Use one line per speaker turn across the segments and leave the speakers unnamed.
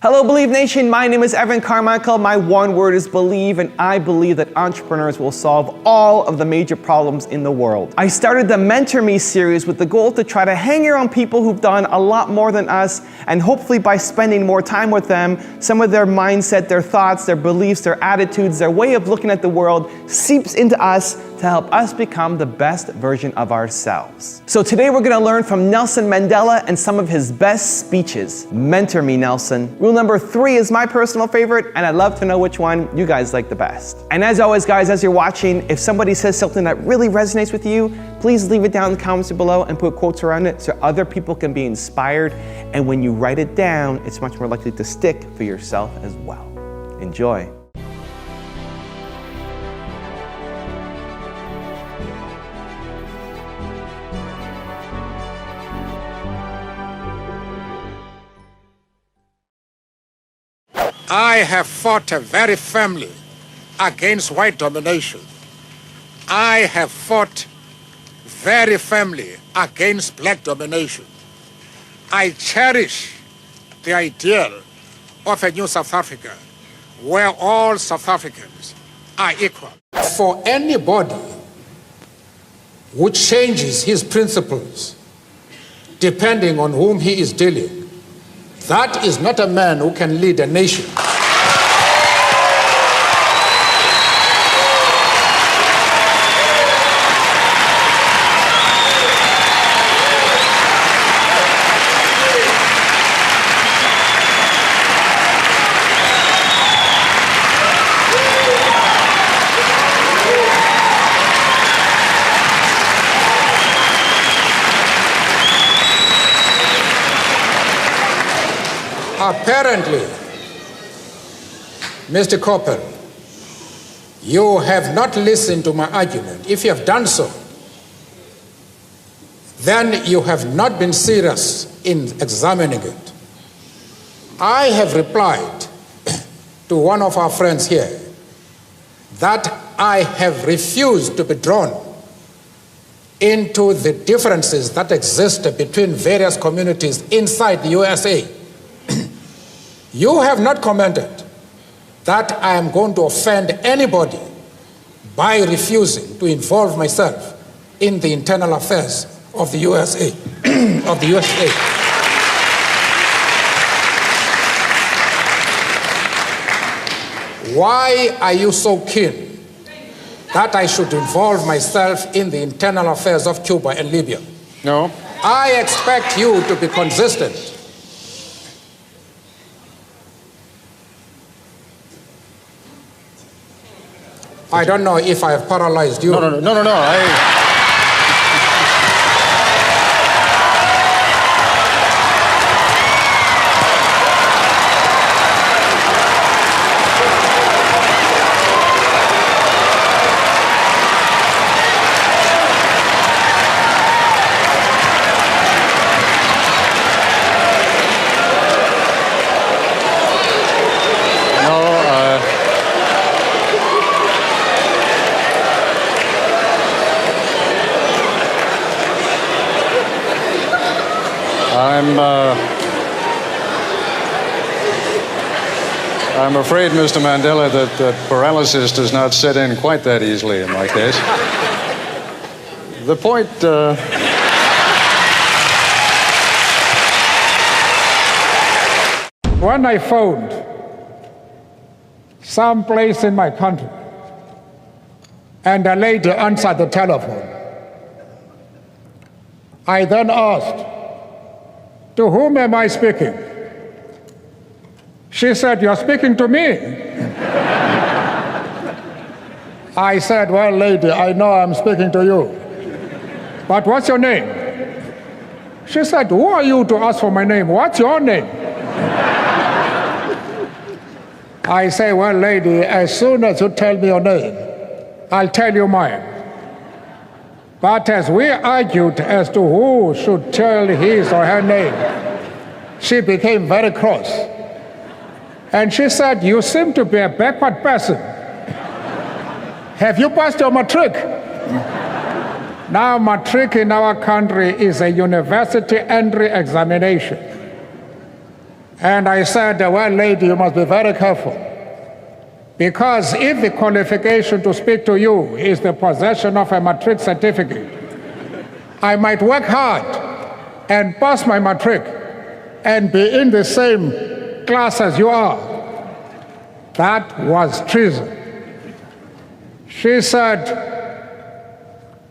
Hello, Believe Nation. My name is Evan Carmichael. My one word is believe, and I believe that entrepreneurs will solve all of the major problems in the world. I started the Mentor Me series with the goal to try to hang around people who've done a lot more than us, and hopefully by spending more time with them, some of their mindset, their thoughts, their beliefs, their attitudes, their way of looking at the world seeps into us to help us become the best version of ourselves. So today we're gonna learn from Nelson Mandela and some of his best speeches. Mentor me, Nelson. Rule number 3 is my personal favorite, and I'd love to know which one you guys like the best. And as always, guys, as you're watching, if somebody says something that really resonates with you, please leave it down in the comments below and put quotes around it so other people can be inspired. And when you write it down, it's much more likely to stick for yourself as well. Enjoy.
I have fought very firmly against white domination. I have fought very firmly against black domination. I cherish the ideal of a new South Africa where all South Africans are equal. For anybody who changes his principles depending on whom he is dealing, that is not a man who can lead a nation. Apparently, Mr. Copper, you have not listened to my argument. If you have done so, then you have not been serious in examining it. I have replied to one of our friends here that I have refused to be drawn into the differences that exist between various communities inside the USA. You have not commented that I am going to offend anybody by refusing to involve myself in the internal affairs of the USA. of the USA. Why are you so keen that I should involve myself in the internal affairs of Cuba and Libya?
No.
I expect you to be consistent. I don't know if I have paralyzed you.
No. I'm afraid, Mr. Mandela, that paralysis does not set in quite that easily in my case. The point...
When I phoned someplace in my country and a lady answered the telephone, I then asked, "To whom am I speaking?" She said, "You're speaking to me." I said, "Well, lady, I know I'm speaking to you, but what's your name?" She said, "Who are you to ask for my name? What's your name?" I say, "Well, lady, as soon as you tell me your name, I'll tell you mine." But as we argued as to who should tell his or her name, she became very cross. And she said, "You seem to be a backward person. Have you passed your matric?" Now, matric in our country is a university entry examination. And I said, well, lady, you must be very careful. Because if the qualification to speak to you is the possession of a matric certificate, I might work hard and pass my matric and be in the same class as you are. That was treason. She said,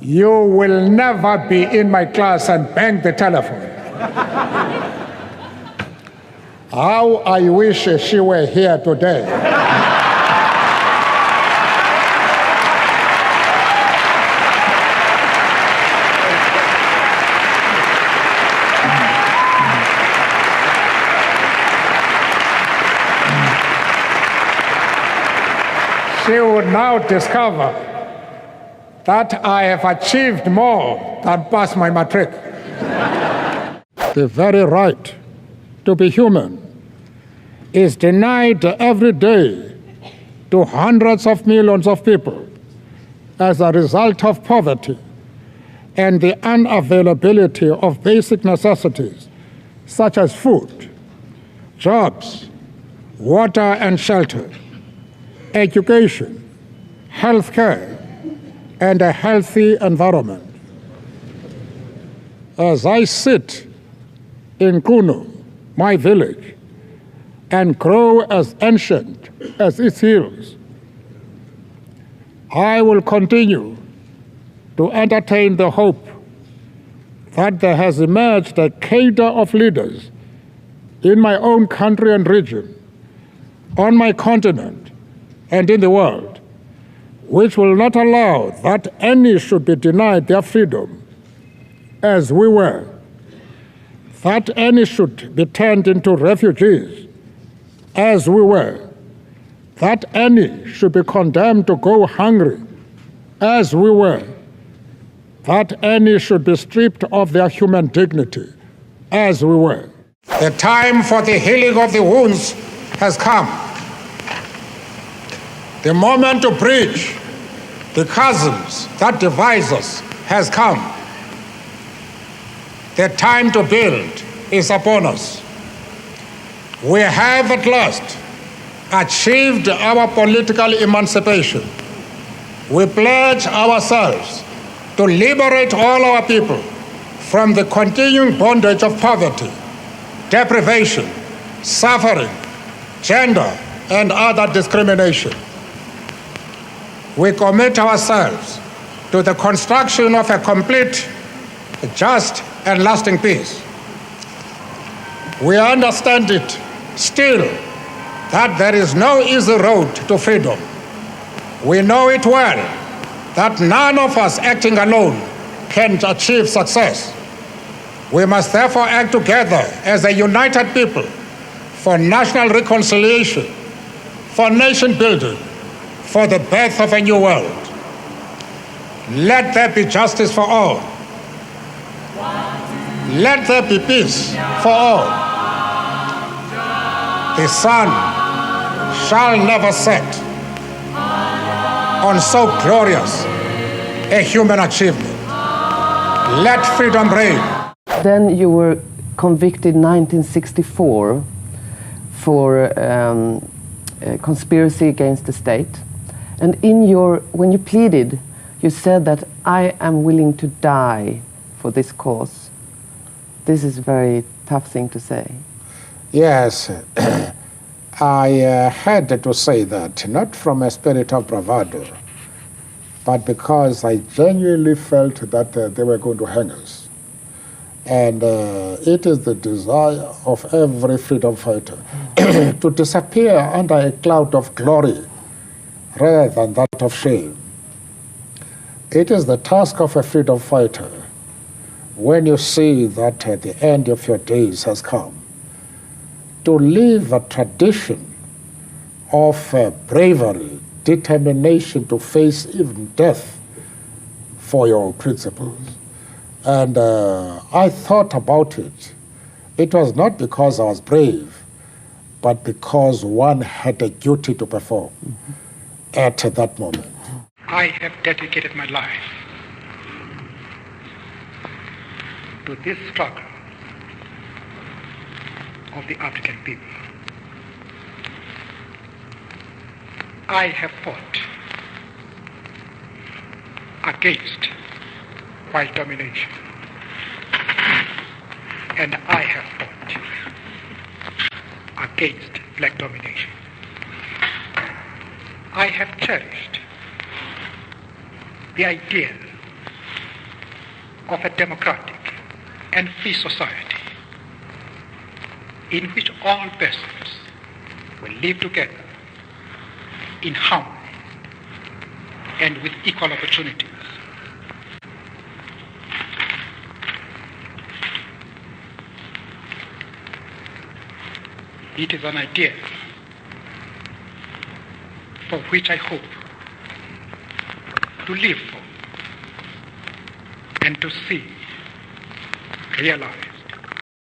you will never be in my class, and bang the telephone. How I wish she were here today. She would now discover that I have achieved more than pass my matric. The very right to be human is denied every day to hundreds of millions of people as a result of poverty and the unavailability of basic necessities such as food, jobs, water and shelter, education, health care, and a healthy environment. As I sit in Kuno, my village, and grow as ancient as its hills, I will continue to entertain the hope that there has emerged a cadre of leaders in my own country and region, on my continent, and in the world, which will not allow that any should be denied their freedom, as we were, that any should be turned into refugees, as we were, that any should be condemned to go hungry, as we were, that any should be stripped of their human dignity, as we were.
The time for the healing of the wounds has come. The moment to bridge the chasms that divide us has come. The time to build is upon us. We have at last achieved our political emancipation. We pledge ourselves to liberate all our people from the continuing bondage of poverty, deprivation, suffering, gender, and other discrimination. We commit ourselves to the construction of a complete, just, and lasting peace. We understand it still that there is no easy road to freedom. We know it well that none of us acting alone can achieve success. We must therefore act together as a united people for national reconciliation, for nation building, for the birth of a new world. Let there be justice for all. Let there be peace for all. The sun shall never set on so glorious a human achievement. Let freedom reign.
Then you were convicted in 1964 for conspiracy against the state. And when you pleaded, you said that I am willing to die for this cause. This is a very tough thing to say.
Yes, I had to say that, not from a spirit of bravado, but because I genuinely felt that they were going to hang us. And it is the desire of every freedom fighter to disappear under a cloud of glory rather than that of shame. It is the task of a freedom fighter, when you see that the end of your days has come, to live a tradition of bravery, determination to face even death for your principles. And I thought about it. It was not because I was brave, but because one had a duty to perform at that moment.
I have dedicated my life to this struggle
of the African people. I have fought against white domination, and I have fought against black domination. I have cherished the idea of a democratic and free society in which all persons will live together in harmony and with equal opportunities. It is an idea for which I hope to live for and to see realized